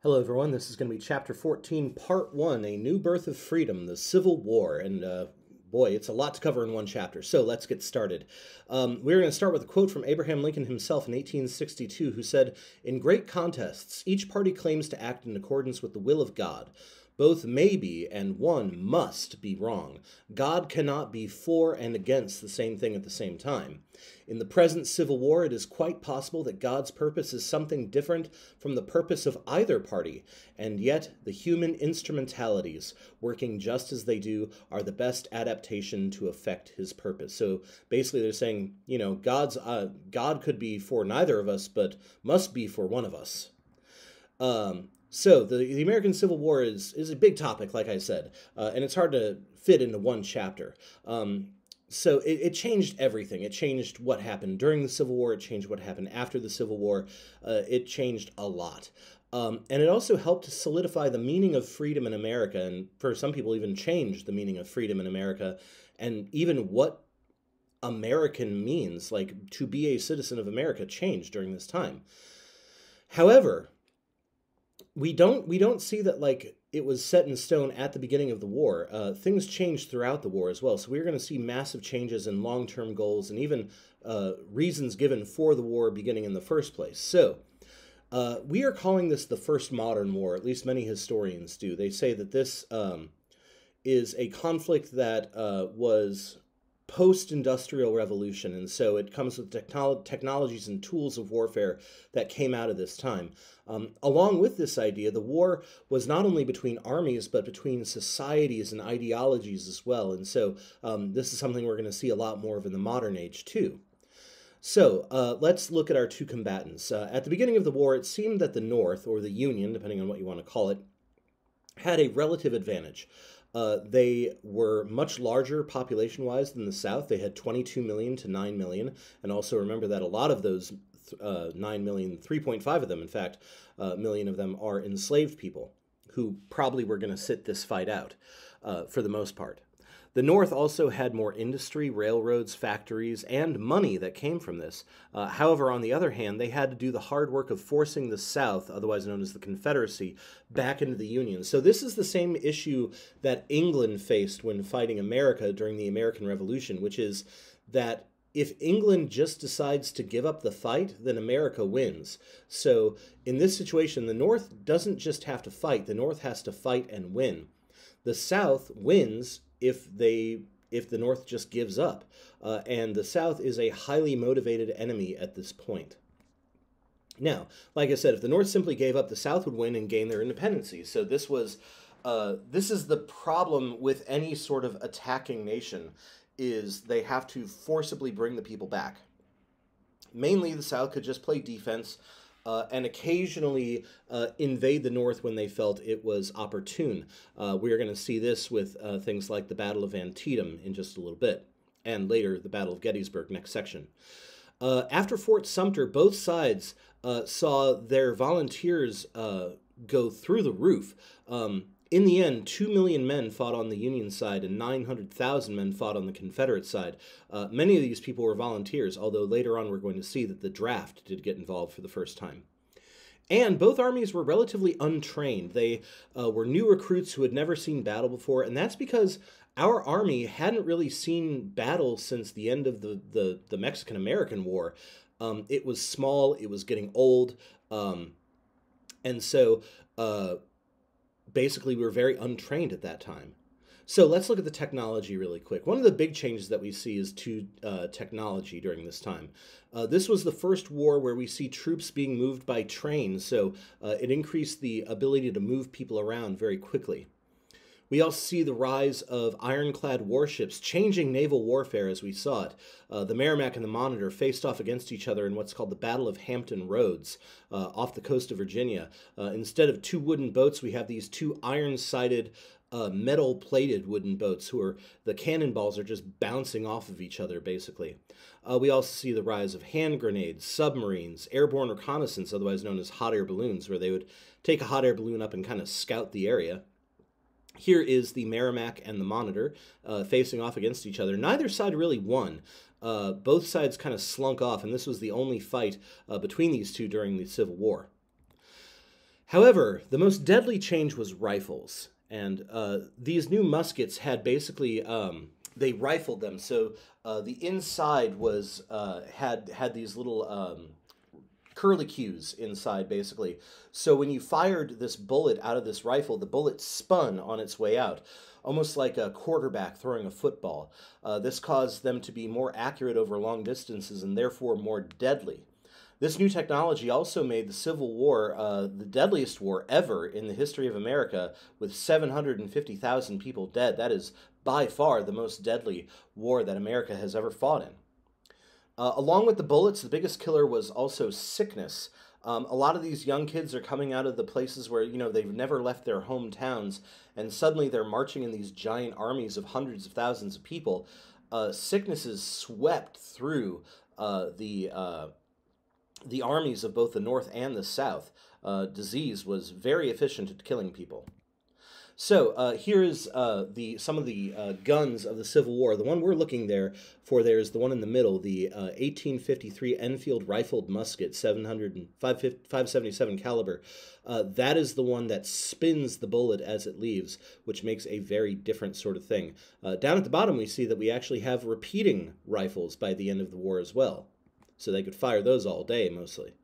Hello, everyone. This is going to be Chapter 14, Part 1, A New Birth of Freedom, the Civil War. And boy, it's a lot to cover in one chapter, so let's get started. We're going to start with a quote from Abraham Lincoln himself in 1862, who said, "In great contests, each party claims to act in accordance with the will of God. Both may be and one must be wrong. God cannot be for and against the same thing at the same time. In the present civil war, it is quite possible that God's purpose is something different from the purpose of either party, and yet the human instrumentalities, working just as they do, are the best adaptation to effect his purpose." So basically they're saying, God could be for neither of us, but must be for one of us. So the American Civil War is a big topic, like I said, and it's hard to fit into one chapter. So it changed everything. It changed what happened during the Civil War. It changed what happened after the Civil War. It changed a lot. And it also helped to solidify the meaning of freedom in America, and for some people even change the meaning of freedom in America, and even what American means, like to be a citizen of America, changed during this time. However, we don't see that like it was set in stone at the beginning of the war. Things changed throughout the war as well. So we're going to see massive changes in long-term goals and even reasons given for the war beginning in the first place. So we are calling this the first modern war. At least many historians do. They say that this is a conflict that was post-industrial revolution, and so it comes with technologies and tools of warfare that came out of this time. Along with this idea, the war was not only between armies, but between societies and ideologies as well, and so this is something we're going to see a lot more of in the modern age too. So let's look at our two combatants. At the beginning of the war, it seemed that the North, or the Union, depending on what you want to call it, had a relative advantage. They were much larger population-wise than the South. They had 22 million to 9 million, and also remember that a lot of those 9 million, 3.5 of them, in fact, million of them are enslaved people who probably were going to sit this fight out for the most part. The North also had more industry, railroads, factories, and money that came from this. However, on the other hand, they had to do the hard work of forcing the South, otherwise known as the Confederacy, back into the Union. So this is the same issue that England faced when fighting America during the American Revolution, which is that if England just decides to give up the fight, then America wins. So in this situation, the North doesn't just have to fight. The North has to fight and win. The South wins if the North just gives up. And the South is a highly motivated enemy at this point. Now, like I said, if the North simply gave up, the South would win and gain their independence. So this is the problem with any sort of attacking nation, is they have to forcibly bring the people back. Mainly, the South could just play defense and occasionally invade the North when they felt it was opportune. We are going to see this with things like the Battle of Antietam in just a little bit, and later the Battle of Gettysburg, next section. After Fort Sumter, both sides saw their volunteers go through the roof. In the end, 2 million men fought on the Union side and 900,000 men fought on the Confederate side. Many of these people were volunteers, although later on we're going to see that the draft did get involved for the first time. And both armies were relatively untrained. They were new recruits who had never seen battle before, and that's because our army hadn't really seen battle since the end of the Mexican-American War. It was small, it was getting old, and so basically, we were very untrained at that time. So let's look at the technology really quick. One of the big changes that we see is to technology during this time. This was the first war where we see troops being moved by train, so it increased the ability to move people around very quickly. We also see the rise of ironclad warships, changing naval warfare as we saw it. The Merrimack and the Monitor faced off against each other in what's called the Battle of Hampton Roads off the coast of Virginia. Instead of two wooden boats, we have these two iron-sided, metal-plated wooden boats the cannonballs are just bouncing off of each other, basically. We also see the rise of hand grenades, submarines, airborne reconnaissance, otherwise known as hot air balloons, where they would take a hot air balloon up and kind of scout the area. Here is the Merrimack and the Monitor facing off against each other. Neither side really won. Both sides kind of slunk off, and this was the only fight between these two during the Civil War. However, the most deadly change was rifles, and these new muskets had basically they rifled them. So the inside was had these little curlicues inside, basically. So when you fired this bullet out of this rifle, the bullet spun on its way out, almost like a quarterback throwing a football. This caused them to be more accurate over long distances and therefore more deadly. This new technology also made the Civil War the deadliest war ever in the history of America, with 750,000 people dead. That is by far the most deadly war that America has ever fought in. Along with the bullets, the biggest killer was also sickness. A lot of these young kids are coming out of the places where, they've never left their hometowns, and suddenly they're marching in these giant armies of hundreds of thousands of people. Sicknesses swept through the armies of both the North and the South. Disease was very efficient at killing people. So here is some of the guns of the Civil War. The one we're looking there is the one in the middle, the 1853 Enfield rifled musket, 577 caliber. That is the one that spins the bullet as it leaves, which makes a very different sort of thing. Down at the bottom, we see that we actually have repeating rifles by the end of the war as well. So they could fire those all day, mostly.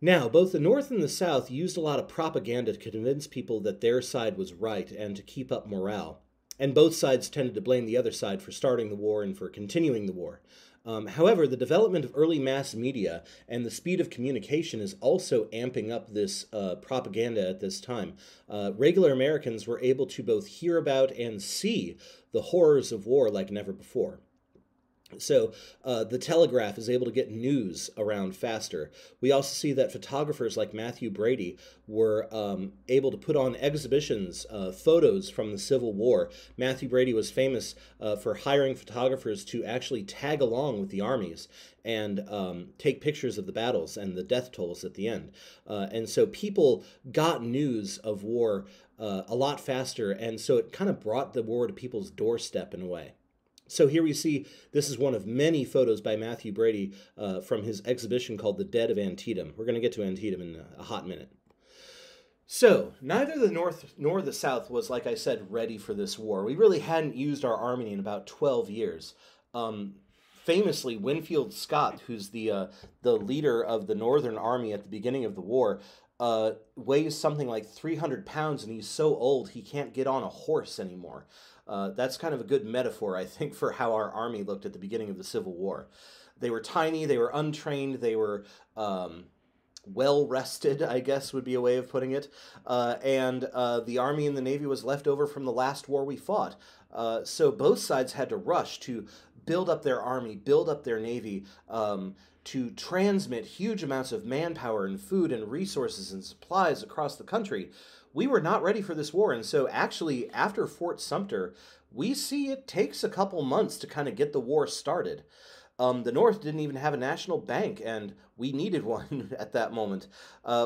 Now, both the North and the South used a lot of propaganda to convince people that their side was right and to keep up morale. And both sides tended to blame the other side for starting the war and for continuing the war. However, the development of early mass media and the speed of communication is also amping up this propaganda at this time. Regular Americans were able to both hear about and see the horrors of war like never before. So the telegraph is able to get news around faster. We also see that photographers like Mathew Brady were able to put on exhibitions, photos from the Civil War. Mathew Brady was famous for hiring photographers to actually tag along with the armies and take pictures of the battles and the death tolls at the end. And so people got news of war a lot faster, and so it kind of brought the war to people's doorstep in a way. So here we see, this is one of many photos by Mathew Brady from his exhibition called The Dead of Antietam. We're going to get to Antietam in a hot minute. So, neither the North nor the South was, like I said, ready for this war. We really hadn't used our army in about 12 years. Famously, Winfield Scott, who's the leader of the Northern Army at the beginning of the war, weighs something like 300 pounds, and he's so old he can't get on a horse anymore. That's kind of a good metaphor, I think, for how our army looked at the beginning of the Civil War. They were tiny, they were untrained, they were well-rested, I guess would be a way of putting it, and the Army and the Navy was left over from the last war we fought. So both sides had to rush to build up their army, build up their navy, to transmit huge amounts of manpower and food and resources and supplies across the country. We were not ready for this war, and so actually after Fort Sumter, we see it takes a couple months to kind of get the war started. The North didn't even have a national bank, and we needed one at that moment.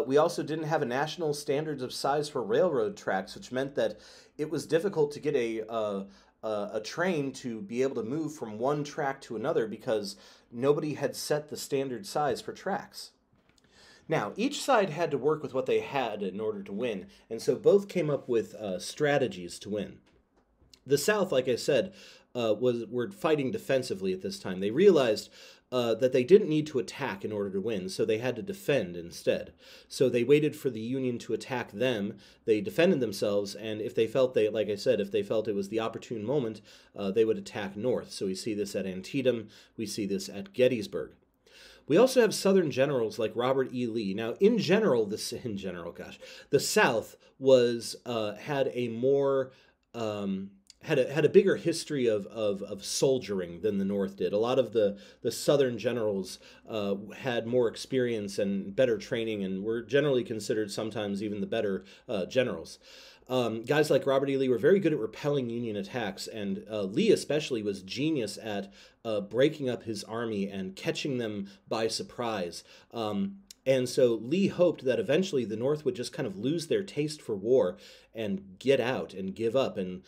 We also didn't have a national standards of size for railroad tracks, which meant that it was difficult to get a train to be able to move from one track to another because nobody had set the standard size for tracks. Now, each side had to work with what they had in order to win, and so both came up with strategies to win. The South, like I said, were fighting defensively at this time. They realized that they didn't need to attack in order to win, so they had to defend instead. So they waited for the Union to attack them. They defended themselves, and if they felt like I said, if they felt it was the opportune moment, they would attack north. So we see this at Antietam. We see this at Gettysburg. We also have Southern generals like Robert E. Lee. Now, the South was had a more had a bigger history of soldiering than the North did. A lot of the Southern generals had more experience and better training, and were generally considered sometimes even the better generals. Guys like Robert E. Lee were very good at repelling Union attacks, and Lee especially was genius at breaking up his army and catching them by surprise. And so Lee hoped that eventually the North would just kind of lose their taste for war and get out and give up and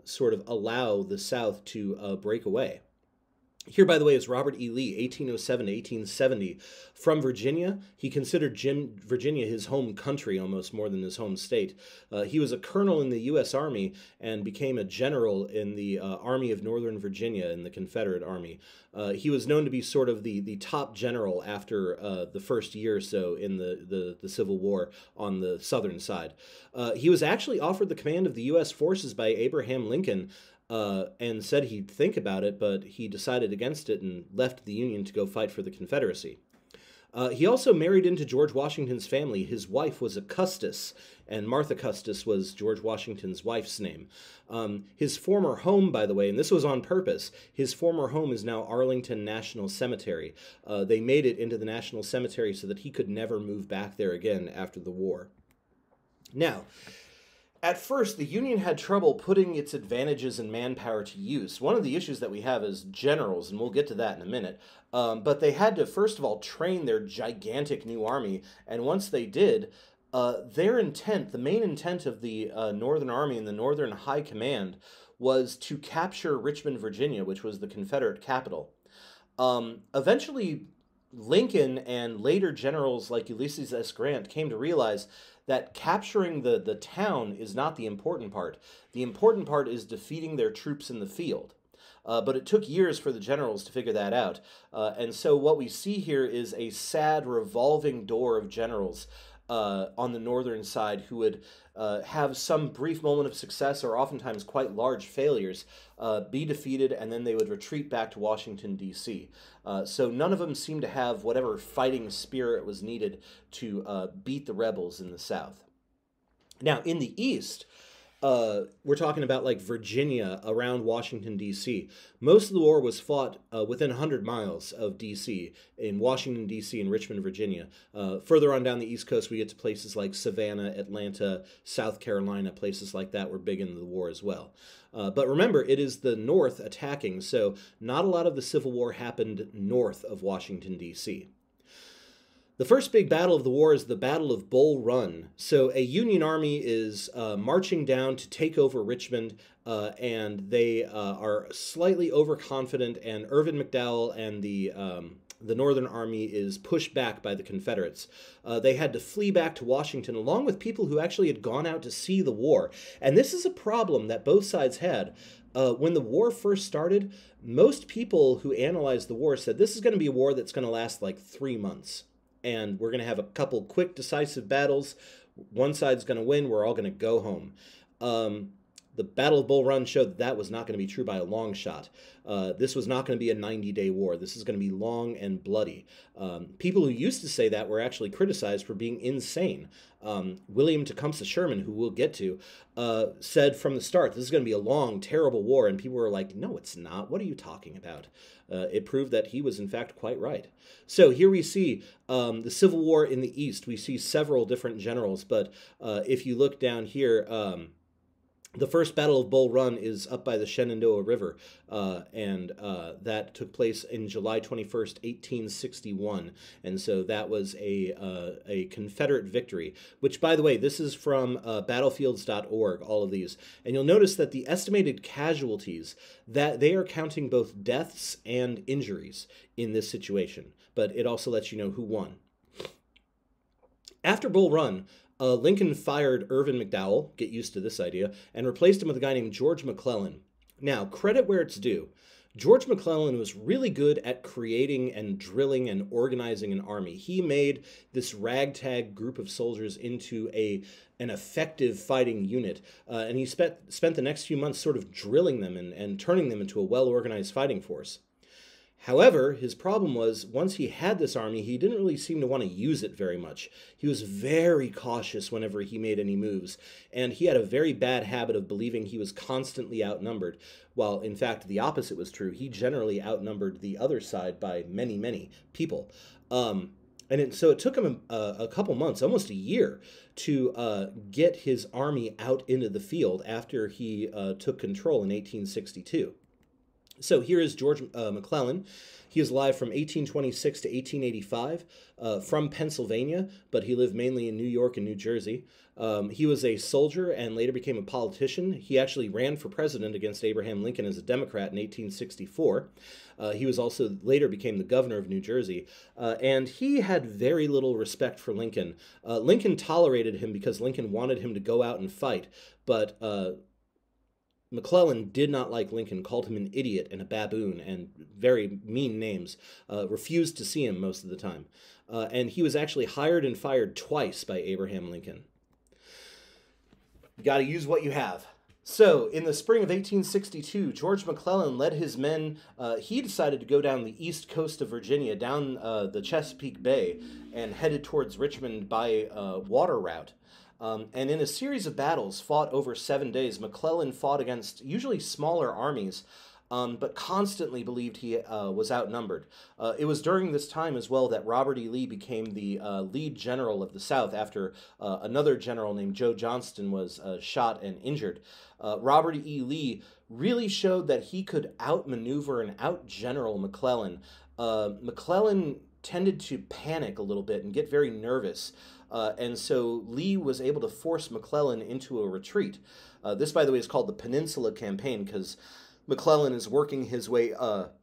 sort of allow the South to break away. Here, by the way, is Robert E. Lee, 1807 to 1870, from Virginia. He considered Virginia his home country almost more than his home state. He was a colonel in the U.S. Army and became a general in the Army of Northern Virginia in the Confederate Army. He was known to be sort of the top general after the first year or so in the Civil War on the southern side. He was actually offered the command of the U.S. forces by Abraham Lincoln, and said he'd think about it, but he decided against it and left the Union to go fight for the Confederacy. He also married into George Washington's family. His wife was a Custis, and Martha Custis was George Washington's wife's name. His former home, by the way, and this was on purpose, his former home is now Arlington National Cemetery. They made it into the National Cemetery so that he could never move back there again after the war. Now, at first, the Union had trouble putting its advantages in manpower to use. One of the issues that we have is generals, and we'll get to that in a minute. But they had to, first of all, train their gigantic new army, and once they did, their intent, the main intent of the Northern Army and the Northern High Command, was to capture Richmond, Virginia, which was the Confederate capital. Eventually, Lincoln and later generals like Ulysses S. Grant came to realize that capturing the town is not the important part. The important part is defeating their troops in the field. But it took years for the generals to figure that out. And so what we see here is a sad revolving door of generals on the northern side who would have some brief moment of success or oftentimes quite large failures, be defeated, and then they would retreat back to Washington, D.C. So none of them seemed to have whatever fighting spirit was needed to beat the rebels in the South. Now, in the East, we're talking about like Virginia around Washington, D.C. Most of the war was fought within 100 miles of D.C., in Washington, D.C., and Richmond, Virginia. Further on down the East Coast, we get to places like Savannah, Atlanta, South Carolina. Places like that were big in the war as well. But remember, it is the North attacking, so not a lot of the Civil War happened north of Washington, D.C. The first big battle of the war is the Battle of Bull Run. So a Union army is marching down to take over Richmond, and they are slightly overconfident, and Irvin McDowell and the Northern Army is pushed back by the Confederates. They had to flee back to Washington, along with people who actually had gone out to see the war. And this is a problem that both sides had. When the war first started, most people who analyzed the war said this is going to be a war that's going to last like 3 months. And we're going to have a couple quick, decisive battles. One side's going to win. We're all going to go home. The Battle of Bull Run showed that that was not going to be true by a long shot. This was not going to be a 90-day war. This is going to be long and bloody. People who used to say that were actually criticized for being insane. William Tecumseh Sherman, who we'll get to, said from the start, this is going to be a long, terrible war. And people were like, no, it's not. What are you talking about? It proved that he was, in fact, quite right. So here we see the Civil War in the East. We see several different generals. But if you look down here, the first Battle of Bull Run is up by the Shenandoah River, and that took place in July 21st, 1861. And so that was a Confederate victory, which, by the way, this is from battlefields.org, all of these. And you'll notice that the estimated casualties, that they are counting both deaths and injuries in this situation. But it also lets you know who won. After Bull Run, Lincoln fired Irvin McDowell, get used to this idea, and replaced him with a guy named George McClellan. Now, credit where it's due. George McClellan was really good at creating and drilling and organizing an army. He made this ragtag group of soldiers into an effective fighting unit, and he spent the next few months sort of drilling them and turning them into a well-organized fighting force. However, his problem was, once he had this army, he didn't really seem to want to use it very much. He was very cautious whenever he made any moves, and he had a very bad habit of believing he was constantly outnumbered, while in fact the opposite was true. He generally outnumbered the other side by many, many people. So it took him a couple months, almost a year, to get his army out into the field after he took control in 1862. So here is George McClellan. He is alive from 1826 to 1885, from Pennsylvania, but he lived mainly in New York and New Jersey. He was a soldier and later became a politician. He actually ran for president against Abraham Lincoln as a Democrat in 1864. He was also later became the governor of New Jersey, and he had very little respect for Lincoln. Lincoln tolerated him because Lincoln wanted him to go out and fight, but McClellan did not like Lincoln, called him an idiot and a baboon and very mean names, refused to see him most of the time. And he was actually hired and fired twice by Abraham Lincoln. You got to use what you have. So, in the spring of 1862, George McClellan led his men. He decided to go down the east coast of Virginia, down the Chesapeake Bay, and headed towards Richmond by water route. And in a series of battles fought over 7 days, McClellan fought against usually smaller armies, but constantly believed he was outnumbered. It was during this time as well that Robert E. Lee became the lead general of the South after another general named Joe Johnston was shot and injured. Robert E. Lee really showed that he could outmaneuver and outgeneral McClellan. McClellan tended to panic a little bit and get very nervous. And so Lee was able to force McClellan into a retreat. This, by the way, is called the Peninsula Campaign because McClellan is working his way up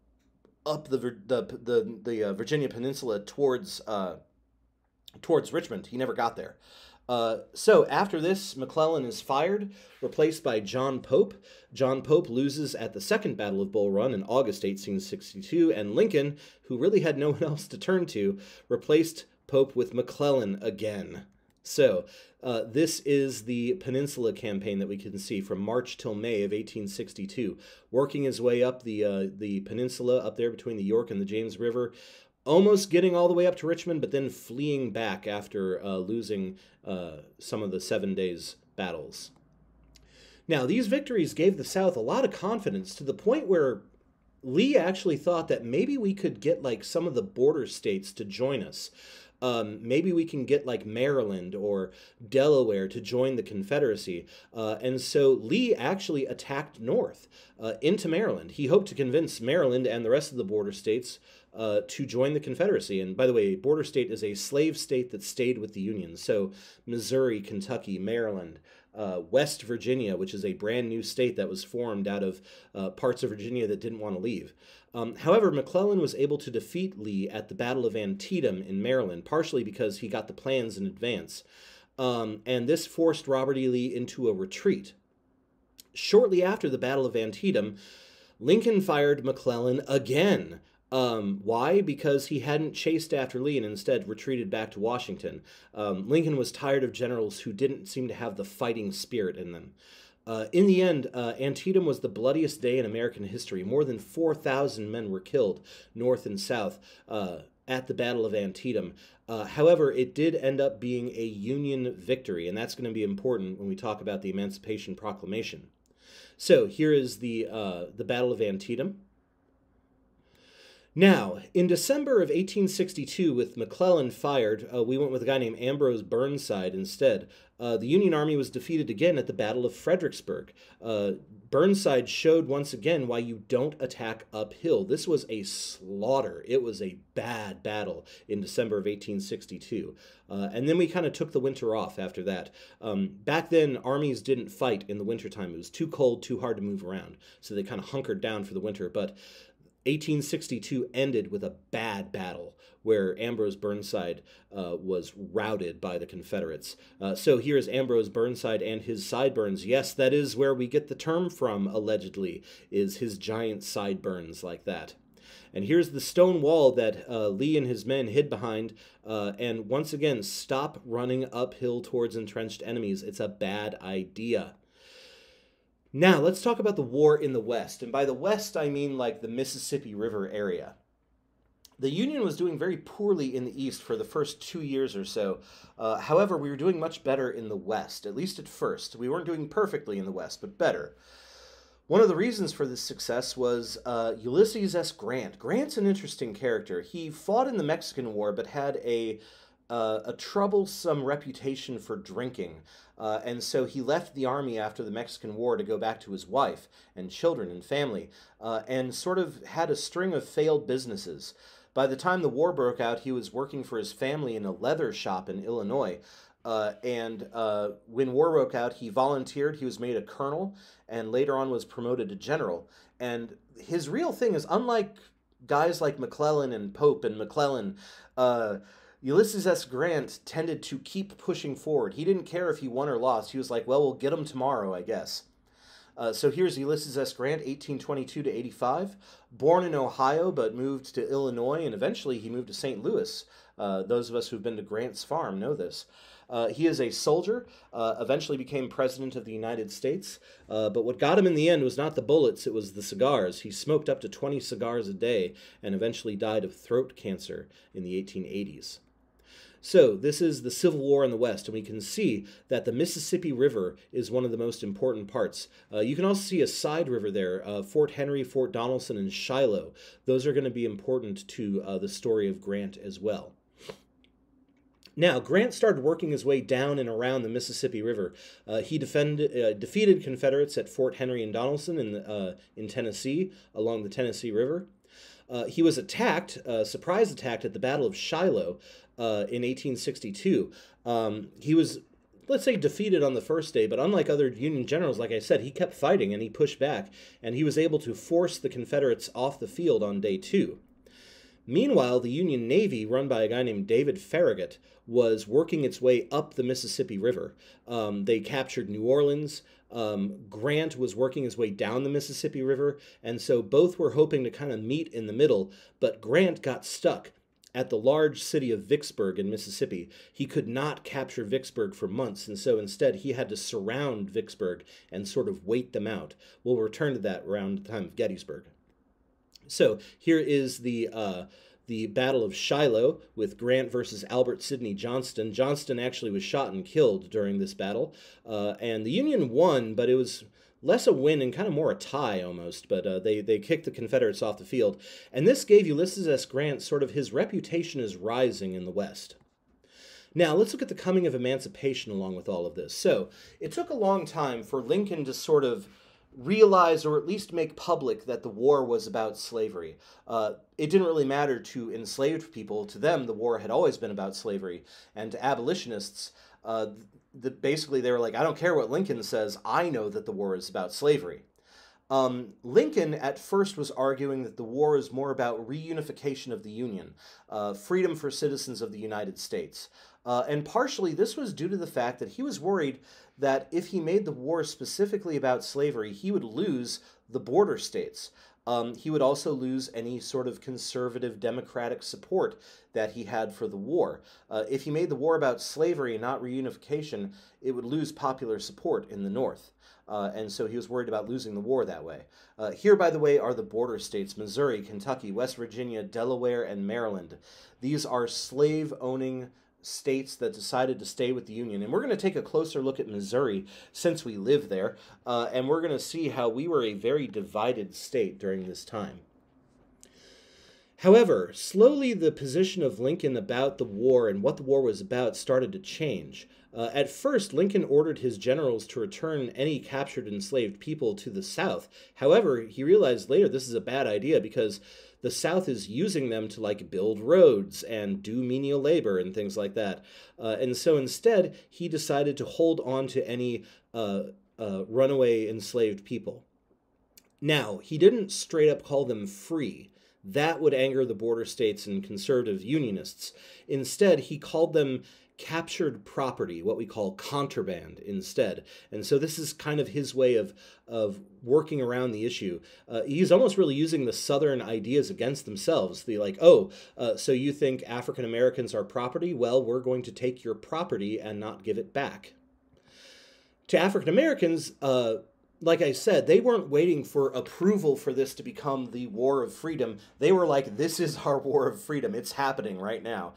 the Virginia Peninsula towards Richmond. He never got there. So after this, McClellan is fired, replaced by John Pope. John Pope loses at the Second Battle of Bull Run in August 1862, and Lincoln, who really had no one else to turn to, replaced Pope with McClellan again. So this is the Peninsula Campaign that we can see from March till May of 1862, working his way up the peninsula up there between the York and the James River, almost getting all the way up to Richmond, but then fleeing back after losing some of the 7 days battles. Now, these victories gave the South a lot of confidence to the point where Lee actually thought that maybe we could get like some of the border states to join us. Maybe we can get like Maryland or Delaware to join the Confederacy. And so Lee actually attacked north into Maryland. He hoped to convince Maryland and the rest of the border states to join the Confederacy. And by the way, a border state is a slave state that stayed with the Union. So Missouri, Kentucky, Maryland, West Virginia, which is a brand new state that was formed out of parts of Virginia that didn't want to leave. However, McClellan was able to defeat Lee at the Battle of Antietam in Maryland, partially because he got the plans in advance. And this forced Robert E. Lee into a retreat. Shortly after the Battle of Antietam, Lincoln fired McClellan again. Why? Because he hadn't chased after Lee and instead retreated back to Washington. Lincoln was tired of generals who didn't seem to have the fighting spirit in them. In the end, Antietam was the bloodiest day in American history. More than 4,000 men were killed, north and south, at the Battle of Antietam. However, it did end up being a Union victory, and that's going to be important when we talk about the Emancipation Proclamation. So here is the Battle of Antietam. Now, in December of 1862, with McClellan fired, we went with a guy named Ambrose Burnside instead. The Union Army was defeated again at the Battle of Fredericksburg. Burnside showed once again why you don't attack uphill. This was a slaughter. It was a bad battle in December of 1862. And then we kind of took the winter off after that. Back then, armies didn't fight in the wintertime. It was too cold, too hard to move around. So they kind of hunkered down for the winter. But 1862 ended with a bad battle where Ambrose Burnside was routed by the Confederates. So here's Ambrose Burnside and his sideburns. Yes, that is where we get the term from, allegedly, is his giant sideburns like that. And here's the stone wall that Lee and his men hid behind. And once again, stop running uphill towards entrenched enemies. It's a bad idea. Now, let's talk about the war in the West. And by the West, I mean like the Mississippi River area. The Union was doing very poorly in the East for the first 2 years or so. However, we were doing much better in the West, at least at first. We weren't doing perfectly in the West, but better. One of the reasons for this success was Ulysses S. Grant. Grant's an interesting character. He fought in the Mexican War, but had a a troublesome reputation for drinking. And so he left the army after the Mexican War to go back to his wife and children and family, and sort of had a string of failed businesses. By the time the war broke out, he was working for his family in a leather shop in Illinois. And when war broke out, he volunteered. He was made a colonel and later on was promoted to general. And his real thing is, unlike guys like McClellan and Pope and McClellan, Ulysses S. Grant tended to keep pushing forward. He didn't care if he won or lost. He was like, well, we'll get him tomorrow, I guess. So here's Ulysses S. Grant, 1822 to 85, born in Ohio but moved to Illinois, and eventually he moved to St. Louis. Those of us who've been to Grant's Farm know this. He is a soldier, eventually became president of the United States, but what got him in the end was not the bullets, it was the cigars. He smoked up to 20 cigars a day and eventually died of throat cancer in the 1880s. So this is the Civil War in the West, and we can see that the Mississippi River is one of the most important parts. You can also see a side river there, Fort Henry, Fort Donelson, and Shiloh. Those are going to be important to the story of Grant as well. Now, Grant started working his way down and around the Mississippi River. He defeated Confederates at Fort Henry and Donelson in Tennessee, along the Tennessee River. He was attacked, surprise attacked at the Battle of Shiloh in 1862. He was, let's say, defeated on the first day, but unlike other Union generals, like I said, he kept fighting and he pushed back, and he was able to force the Confederates off the field on day 2. Meanwhile, the Union Navy, run by a guy named David Farragut, was working its way up the Mississippi River. They captured New Orleans. Grant was working his way down the Mississippi River, and so both were hoping to kind of meet in the middle, but Grant got stuck at the large city of Vicksburg in Mississippi. He could not capture Vicksburg for months, and so instead he had to surround Vicksburg and sort of wait them out. We'll return to that around the time of Gettysburg. So here is the Battle of Shiloh with Grant versus Albert Sidney Johnston. Johnston actually was shot and killed during this battle, and the Union won, but it was less a win and kind of more a tie almost, but they kicked the Confederates off the field. And this gave Ulysses S. Grant sort of his reputation as rising in the West. Now, let's look at the coming of emancipation along with all of this. So, it took a long time for Lincoln to sort of realize, or at least make public, that the war was about slavery. It didn't really matter to enslaved people. To them, the war had always been about slavery. And to abolitionists, basically they were like, I don't care what Lincoln says, I know that the war is about slavery. Lincoln at first was arguing that the war is more about reunification of the Union, freedom for citizens of the United States. And partially this was due to the fact that he was worried that if he made the war specifically about slavery, he would lose the border states. He would also lose any sort of conservative democratic support that he had for the war. If he made the war about slavery and not reunification, it would lose popular support in the North. And so he was worried about losing the war that way. Here, by the way, are the border states: Missouri, Kentucky, West Virginia, Delaware, and Maryland. These are slave-owning states that decided to stay with the Union. And we're going to take a closer look at Missouri since we live there, and we're going to see how we were a very divided state during this time. However, slowly the position of Lincoln about the war and what the war was about started to change. At first, Lincoln ordered his generals to return any captured enslaved people to the South. However, he realized later this is a bad idea because the South is using them to build roads and do menial labor and things like that. And so instead, he decided to hold on to any runaway enslaved people. Now, he didn't straight up call them free. That would anger the border states and conservative Unionists. Instead, he called them captured property, what we call contraband instead. And so this is kind of his way of working around the issue. He's almost really using the Southern ideas against themselves. So you think African Americans are property? Well, we're going to take your property and not give it back. To African Americans, like I said, they weren't waiting for approval for this to become the War of Freedom. They were like, this is our War of Freedom. It's happening right now.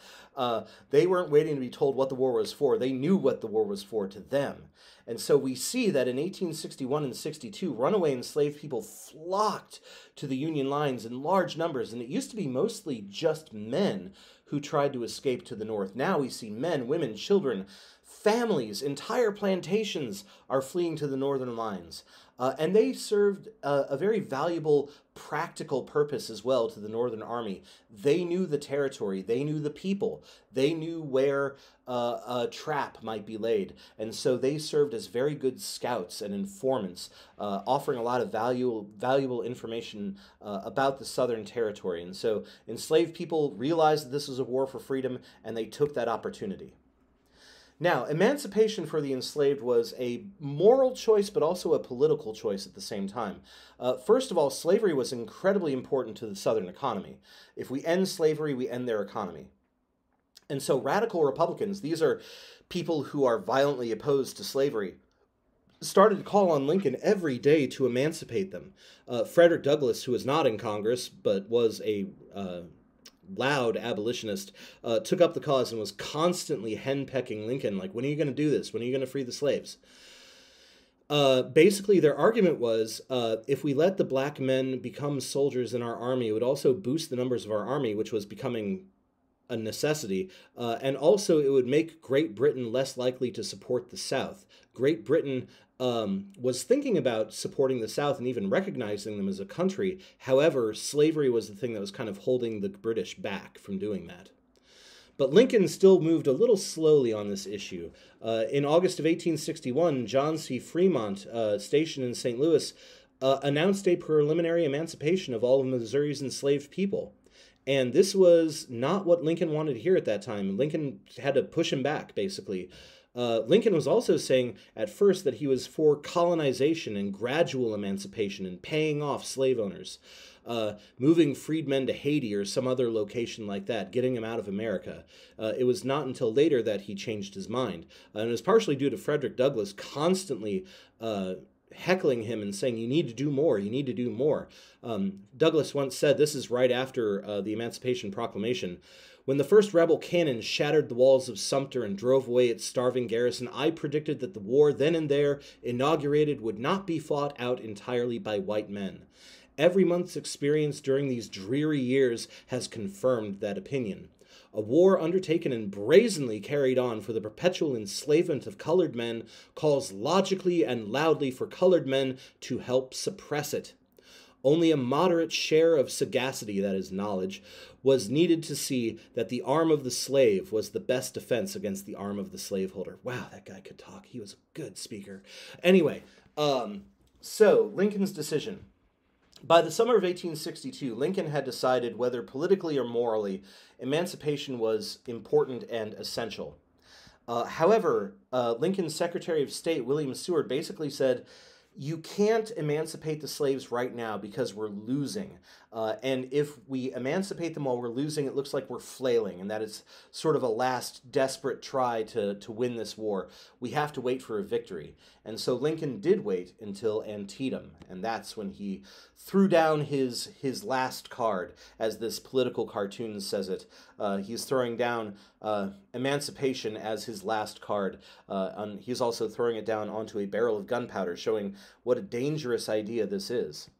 They weren't waiting to be told what the war was for. They knew what the war was for to them. And so we see that in 1861 and 62, runaway enslaved people flocked to the Union lines in large numbers. And it used to be mostly just men who tried to escape to the North. Now we see men, women, children, families, entire plantations are fleeing to the northern lines. And they served a very valuable practical purpose as well to the Northern Army. They knew the territory, they knew the people, they knew where a trap might be laid. And so they served as very good scouts and informants, offering a lot of valuable information about the Southern territory. And so enslaved people realized that this was a war for freedom, and they took that opportunity. Now, emancipation for the enslaved was a moral choice, but also a political choice at the same time. First of all, slavery was incredibly important to the Southern economy. If we end slavery, we end their economy. And so radical Republicans, these are people who are violently opposed to slavery, started to call on Lincoln every day to emancipate them. Frederick Douglass, who was not in Congress, but was a loud abolitionist, took up the cause and was constantly henpecking Lincoln, like, when are you going to do this? When are you going to free the slaves? Basically, their argument was, if we let the black men become soldiers in our army, it would also boost the numbers of our army, which was becoming a necessity, and also it would make Great Britain less likely to support the South. Great Britain was thinking about supporting the South and even recognizing them as a country. However, slavery was the thing that was kind of holding the British back from doing that. But Lincoln still moved a little slowly on this issue. In August of 1861, John C. Fremont, stationed in St. Louis, announced a preliminary emancipation of all of Missouri's enslaved people. And this was not what Lincoln wanted to hear at that time. Lincoln had to push him back, basically. Lincoln was also saying at first that he was for colonization and gradual emancipation and paying off slave owners, moving freedmen to Haiti or some other location like that, getting them out of America. It was not until later that he changed his mind. And it was partially due to Frederick Douglass constantly heckling him and saying, you need to do more, you need to do more. Douglass once said, this is right after the Emancipation Proclamation, when the first rebel cannon shattered the walls of Sumter and drove away its starving garrison, I predicted that the war then and there inaugurated would not be fought out entirely by white men. Every month's experience during these dreary years has confirmed that opinion. A war undertaken and brazenly carried on for the perpetual enslavement of colored men calls logically and loudly for colored men to help suppress it. Only a moderate share of sagacity, that is knowledge, was needed to see that the arm of the slave was the best defense against the arm of the slaveholder. Wow, that guy could talk. He was a good speaker. Anyway, so Lincoln's decision. By the summer of 1862, Lincoln had decided whether politically or morally, emancipation was important and essential. However, Lincoln's Secretary of State, William Seward, basically said, you can't emancipate the slaves right now because we're losing. And if we emancipate them while we're losing, it looks like we're flailing, and that it's sort of a last desperate try to win this war. We have to wait for a victory. And so Lincoln did wait until Antietam, and that's when he threw down his last card, as this political cartoon says it. He's throwing down emancipation as his last card. He's also throwing it down onto a barrel of gunpowder, showing what a dangerous idea this is.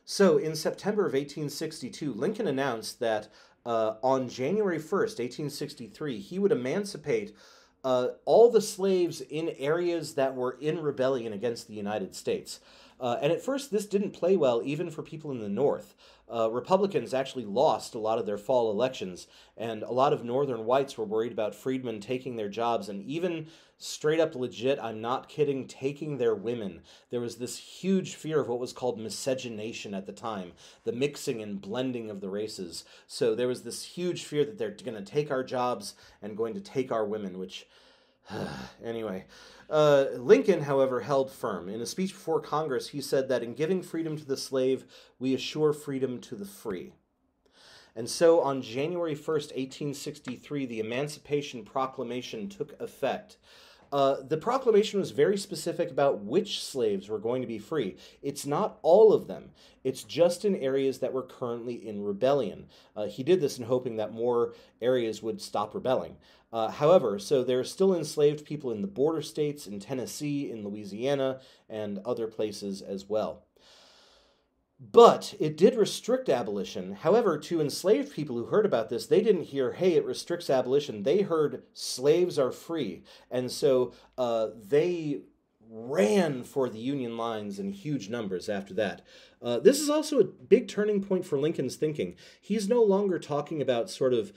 So in September of 1862, Lincoln announced that on January 1st, 1863, he would emancipate all the slaves in areas that were in rebellion against the United States. And at first, this didn't play well even for people in the North. Republicans actually lost a lot of their fall elections, and a lot of Northern whites were worried about freedmen taking their jobs, and even straight up legit, I'm not kidding, taking their women. There was this huge fear of what was called miscegenation at the time, the mixing and blending of the races. So there was this huge fear that they're going to take our jobs and going to take our women, which... Anyway, Lincoln, however, held firm. In a speech before Congress, he said that in giving freedom to the slave, we assure freedom to the free. And so on January 1st, 1863, the Emancipation Proclamation took effect. The proclamation was very specific about which slaves were going to be free. It's not all of them. It's just in areas that were currently in rebellion. He did this in hoping that more areas would stop rebelling. However, so there are still enslaved people in the border states, in Tennessee, in Louisiana, and other places as well. But it did restrict abolition. However, to enslaved people who heard about this, they didn't hear, hey, it restricts abolition. They heard slaves are free. And so they ran for the Union lines in huge numbers after that. This is also a big turning point for Lincoln's thinking. He's no longer talking about sort of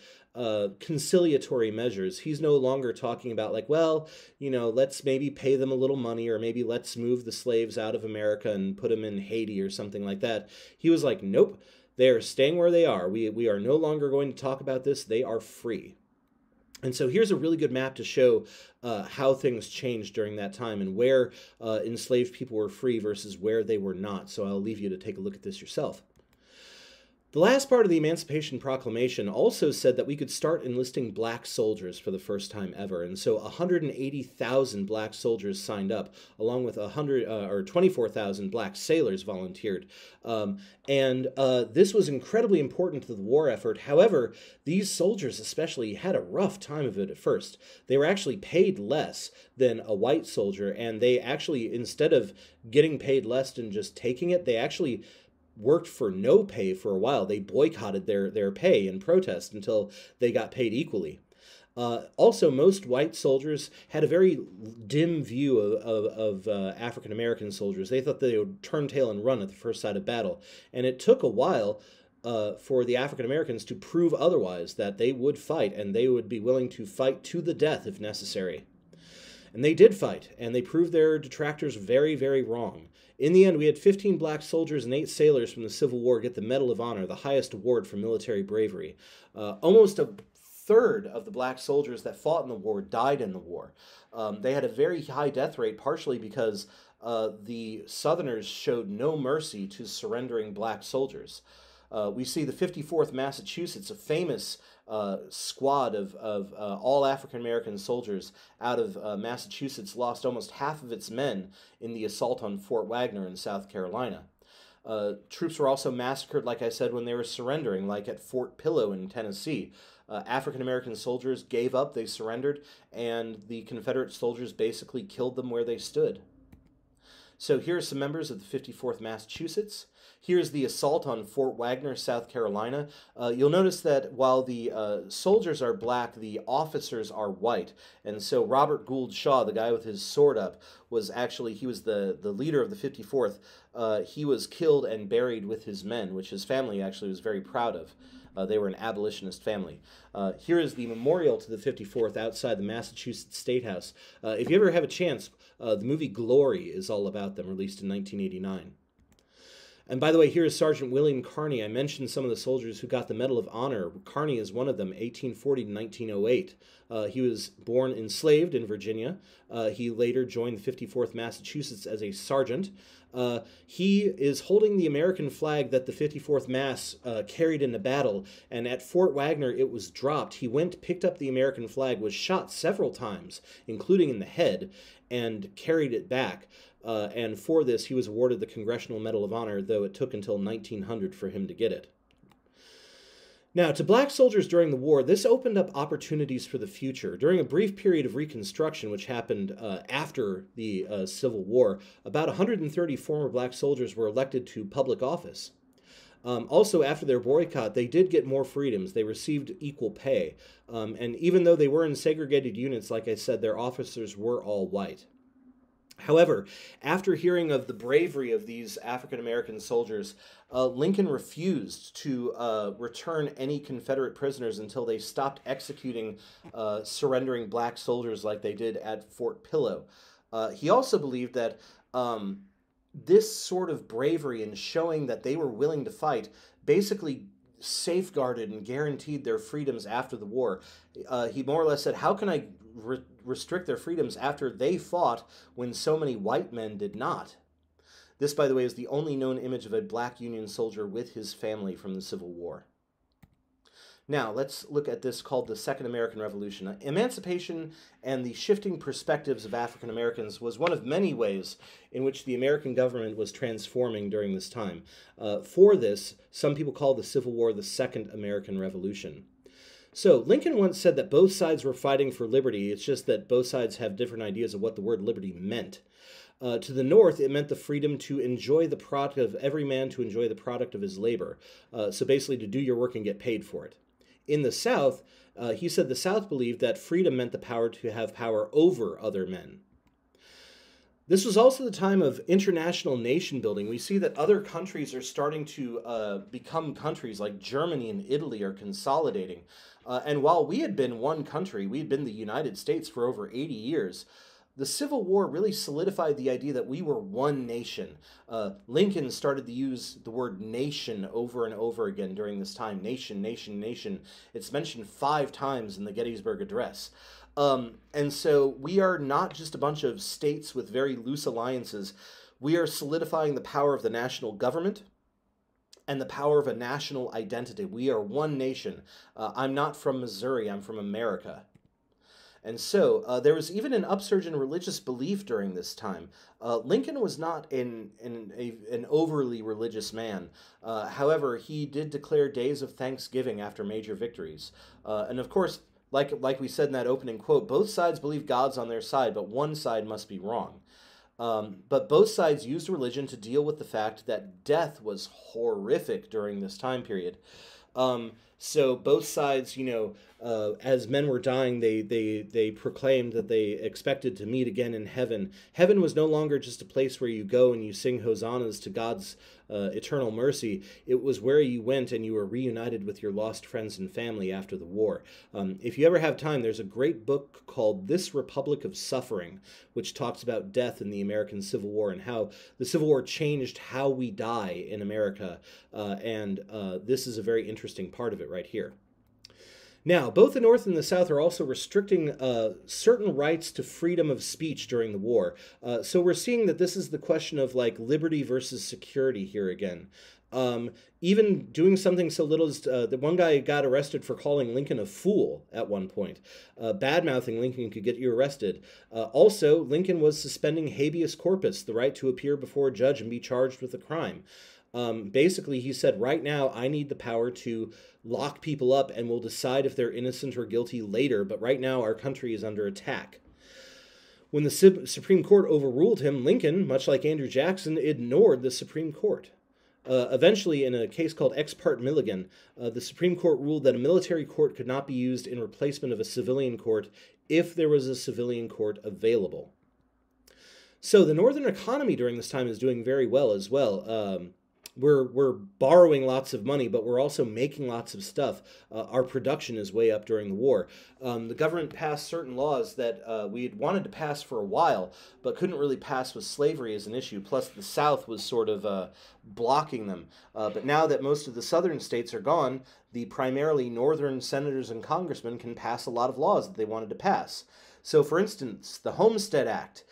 conciliatory measures. He's no longer talking about like, well, let's maybe pay them a little money, or maybe let's move the slaves out of America and put them in Haiti or something like that. He was like, nope, they're staying where they are. We are no longer going to talk about this. They are free. And so here's a really good map to show how things changed during that time and where enslaved people were free versus where they were not. So I'll leave you to take a look at this yourself. The last part of the Emancipation Proclamation also said that we could start enlisting black soldiers for the first time ever. And so 180,000 black soldiers signed up, along with 24,000 black sailors volunteered. This was incredibly important to the war effort. However, these soldiers especially had a rough time of it at first. They were actually paid less than a white soldier, and they actually, instead of getting paid less and just taking it, they actually worked for no pay for a while. They boycotted their pay in protest until they got paid equally. Also, most white soldiers had a very dim view of African American soldiers. They thought they would turn tail and run at the first sight of battle. And it took a while for the African Americans to prove otherwise, that they would fight, and they would be willing to fight to the death if necessary. And they did fight, and they proved their detractors very, very wrong. In the end, we had 15 black soldiers and 8 sailors from the Civil War get the Medal of Honor, the highest award for military bravery. Almost a third of the black soldiers that fought in the war died in the war. They had a very high death rate, partially because the Southerners showed no mercy to surrendering black soldiers. We see the 54th Massachusetts, a famous squad of all African-American soldiers out of Massachusetts, lost almost half of its men in the assault on Fort Wagner in South Carolina. Troops were also massacred, like I said, when they were surrendering, like at Fort Pillow in Tennessee. African-American soldiers gave up, they surrendered, and the Confederate soldiers basically killed them where they stood. So here are some members of the 54th Massachusetts. Here's the assault on Fort Wagner, South Carolina. You'll notice that while the soldiers are black, the officers are white. And so Robert Gould Shaw, the guy with his sword up, was actually, he was the leader of the 54th. He was killed and buried with his men, which his family actually was very proud of. They were an abolitionist family. Here is the memorial to the 54th outside the Massachusetts State House. If you ever have a chance, the movie Glory is all about them, released in 1989. And by the way, here is Sergeant William Kearny. I mentioned some of the soldiers who got the Medal of Honor. Kearny is one of them, 1840 to 1908. He was born enslaved in Virginia. He later joined the 54th Massachusetts as a sergeant. He is holding the American flag that the 54th Mass carried in the battle, and at Fort Wagner it was dropped. He went, picked up the American flag, was shot several times, including in the head, and carried it back. And for this, he was awarded the Congressional Medal of Honor, though it took until 1900 for him to get it. Now, to black soldiers during the war, this opened up opportunities for the future. During a brief period of Reconstruction, which happened after the Civil War, about 130 former black soldiers were elected to public office. Also, after their boycott, they did get more freedoms. They received equal pay. And even though they were in segregated units, like I said, their officers were all white. However, after hearing of the bravery of these African-American soldiers, Lincoln refused to return any Confederate prisoners until they stopped executing surrendering black soldiers like they did at Fort Pillow. He also believed that this sort of bravery and showing that they were willing to fight basically safeguarded and guaranteed their freedoms after the war. He more or less said, how can I restrict their freedoms after they fought when so many white men did not? This, by the way, is the only known image of a black Union soldier with his family from the Civil War. Now, let's look at this called the Second American Revolution. Emancipation and the shifting perspectives of African Americans was one of many ways in which the American government was transforming during this time. For this, some people call the Civil War the Second American Revolution. So, Lincoln once said that both sides were fighting for liberty. It's just that both sides have different ideas of what the word liberty meant. To the North, it meant the freedom to enjoy the product of every man to enjoy the product of his labor. So basically to do your work and get paid for it. In the South, he said the South believed that freedom meant the power to have power over other men. This was also the time of international nation building. We see that other countries are starting to become countries, like Germany and Italy are consolidating. And while we had been one country, we had been the United States for over 80 years, the Civil War really solidified the idea that we were one nation. Lincoln started to use the word nation over and over again during this time. Nation, nation, nation. It's mentioned 5 times in the Gettysburg Address. And so we are not just a bunch of states with very loose alliances. We are solidifying the power of the national government and the power of a national identity. We are one nation. I'm not from Missouri. I'm from America. And so there was even an upsurge in religious belief during this time. Lincoln was not an overly religious man. However, he did declare days of thanksgiving after major victories. And of course, like we said in that opening quote, both sides believe God's on their side, but one side must be wrong. But both sides used religion to deal with the fact that death was horrific during this time period. So both sides, as men were dying, they proclaimed that they expected to meet again in heaven. Heaven was no longer just a place where you go and you sing hosannas to God's eternal mercy. It was where you went and you were reunited with your lost friends and family after the war. If you ever have time, there's a great book called This Republic of Suffering, which talks about death in the American Civil War and how the Civil War changed how we die in America. And this is a very interesting part of it right here. Now, both the North and the South are also restricting certain rights to freedom of speech during the war. So we're seeing that this is the question of like liberty versus security here again. Even doing something so little as the one guy got arrested for calling Lincoln a fool at one point. Bad-mouthing Lincoln could get you arrested. Also, Lincoln was suspending habeas corpus, the right to appear before a judge and be charged with a crime. Basically, he said, right now, I need the power to lock people up and we'll decide if they're innocent or guilty later, but right now our country is under attack. When the Supreme Court overruled him, Lincoln, much like Andrew Jackson, ignored the Supreme Court. Eventually, in a case called Ex parte Milligan, the Supreme Court ruled that a military court could not be used in replacement of a civilian court if there was a civilian court available. So the Northern economy during this time is doing very well as well. We're borrowing lots of money, but we're also making lots of stuff. Our production is way up during the war. The government passed certain laws that we had wanted to pass for a while, but couldn't really pass with slavery as an issue. Plus, the South was sort of blocking them. But now that most of the southern states are gone, the primarily northern senators and congressmen can pass a lot of laws that they wanted to pass. So, for instance, the Homestead Act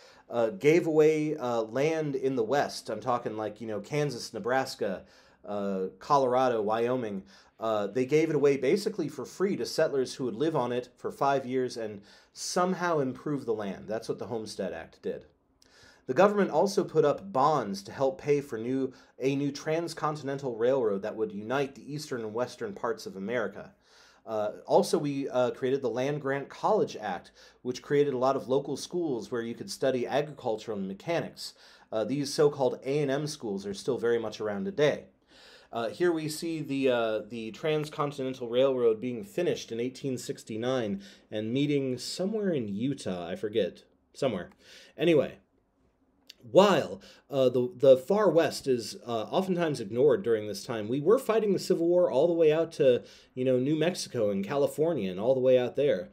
gave away land in the West. I'm talking like, Kansas, Nebraska, Colorado, Wyoming. They gave it away basically for free to settlers who would live on it for 5 years and somehow improve the land. That's what the Homestead Act did. The government also put up bonds to help pay for a new transcontinental railroad that would unite the eastern and western parts of America. Also, we created the Land Grant College Act, which created a lot of local schools where you could study agriculture and mechanics. These so-called A&M schools are still very much around today. Here we see the Transcontinental Railroad being finished in 1869 and meeting somewhere in Utah, I forget, somewhere. Anyway. While the far west is oftentimes ignored during this time, we were fighting the Civil War all the way out to, New Mexico and California and all the way out there.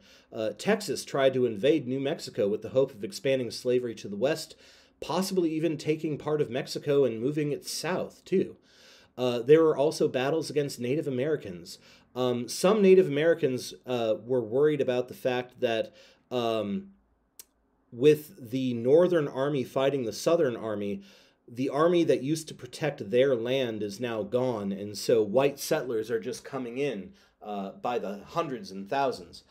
Texas tried to invade New Mexico with the hope of expanding slavery to the west, possibly even taking part of Mexico and moving it south, too. There were also battles against Native Americans. Some Native Americans were worried about the fact that with the Northern Army fighting the Southern Army, the army that used to protect their land is now gone, and so white settlers are just coming in by the hundreds and thousands.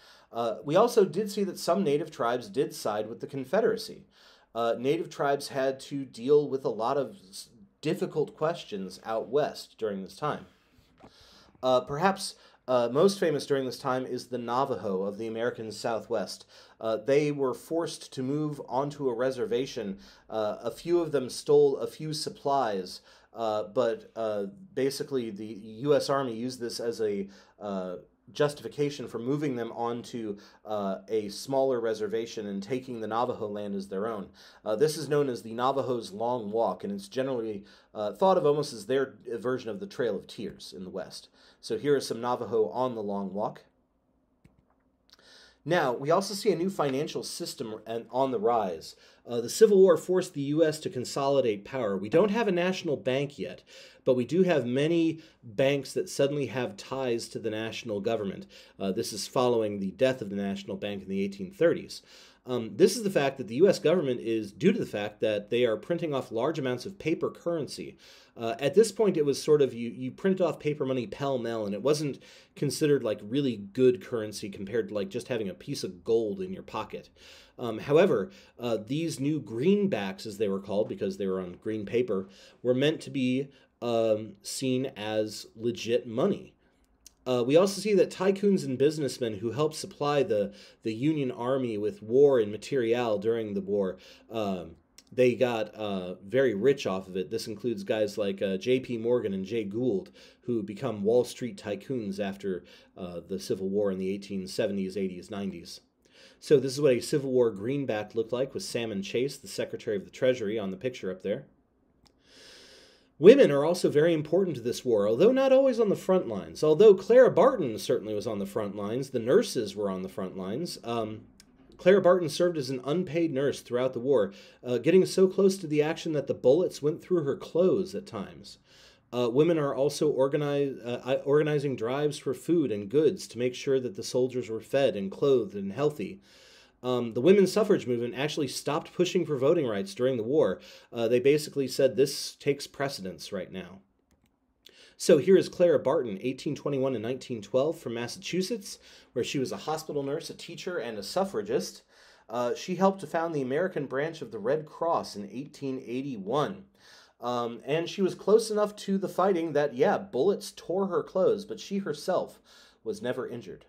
We also did see that some native tribes did side with the Confederacy. Native tribes had to deal with a lot of difficult questions out west during this time. Perhaps most famous during this time is the Navajo of the American Southwest. They were forced to move onto a reservation. A few of them stole a few supplies, but basically the U.S. Army used this as a justification for moving them onto a smaller reservation and taking the Navajo land as their own. This is known as the Navajo's Long Walk, and it's generally thought of almost as their version of the Trail of Tears in the West. So here is some Navajo on the Long Walk. Now, we also see a new financial system on the rise. The Civil War forced the U.S. to consolidate power. We don't have a national bank yet, but we do have many banks that suddenly have ties to the national government. This is following the death of the national bank in the 1830s. This is the fact that the U.S. government is due to the fact that they are printing off large amounts of paper currency. At this point, it was sort of you print off paper money pell-mell, and it wasn't considered like really good currency compared to like just having a piece of gold in your pocket. However, these new greenbacks, as they were called because they were on green paper, were meant to be seen as legit money. We also see that tycoons and businessmen who helped supply the Union Army with war and material during the war, they got very rich off of it. This includes guys like J.P. Morgan and Jay Gould, who become Wall Street tycoons after the Civil War in the 1870s, 80s, 90s. So this is what a Civil War greenback looked like with Salmon Chase, the Secretary of the Treasury, on the picture up there. Women are also very important to this war, although not always on the front lines. Although Clara Barton certainly was on the front lines, the nurses were on the front lines. Clara Barton served as an unpaid nurse throughout the war, getting so close to the action that the bullets went through her clothes at times. Women are also organizing drives for food and goods to make sure that the soldiers were fed and clothed and healthy. The women's suffrage movement actually stopped pushing for voting rights during the war. They basically said this takes precedence right now. So here is Clara Barton, 1821 and 1912, from Massachusetts, where she was a hospital nurse, a teacher, and a suffragist. She helped to found the American branch of the Red Cross in 1881. And she was close enough to the fighting that, yeah, bullets tore her clothes, but she herself was never injured.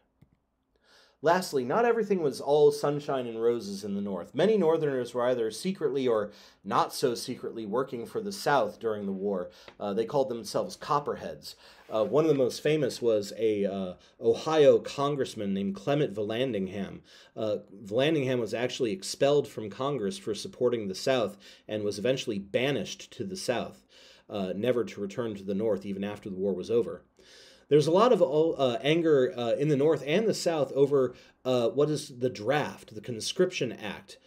Lastly, not everything was all sunshine and roses in the North. Many Northerners were either secretly or not so secretly working for the South during the war. They called themselves Copperheads. One of the most famous was a Ohio congressman named Clement Vallandigham. Vallandigham was actually expelled from Congress for supporting the South and was eventually banished to the South, never to return to the North even after the war was over. There's a lot of anger in the North and the South over what is the draft, the Conscription Act,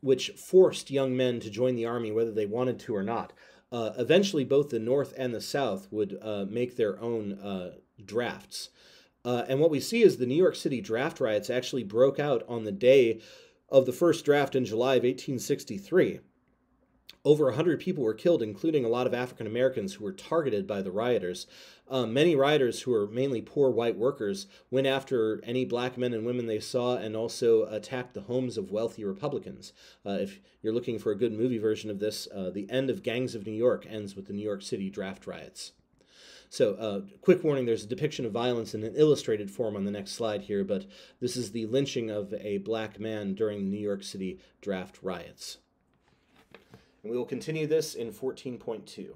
which forced young men to join the Army whether they wanted to or not. Eventually, both the North and the South would make their own drafts. And what we see is the New York City draft riots actually broke out on the day of the first draft in July of 1863. Over 100 people were killed, including a lot of African Americans who were targeted by the rioters. Many rioters, who were mainly poor white workers, went after any black men and women they saw and also attacked the homes of wealthy Republicans. If you're looking for a good movie version of this, the end of Gangs of New York ends with the New York City draft riots. So, quick warning, there's a depiction of violence in an illustrated form on the next slide here, but this is the lynching of a black man during the New York City draft riots. And we will continue this in 14.2.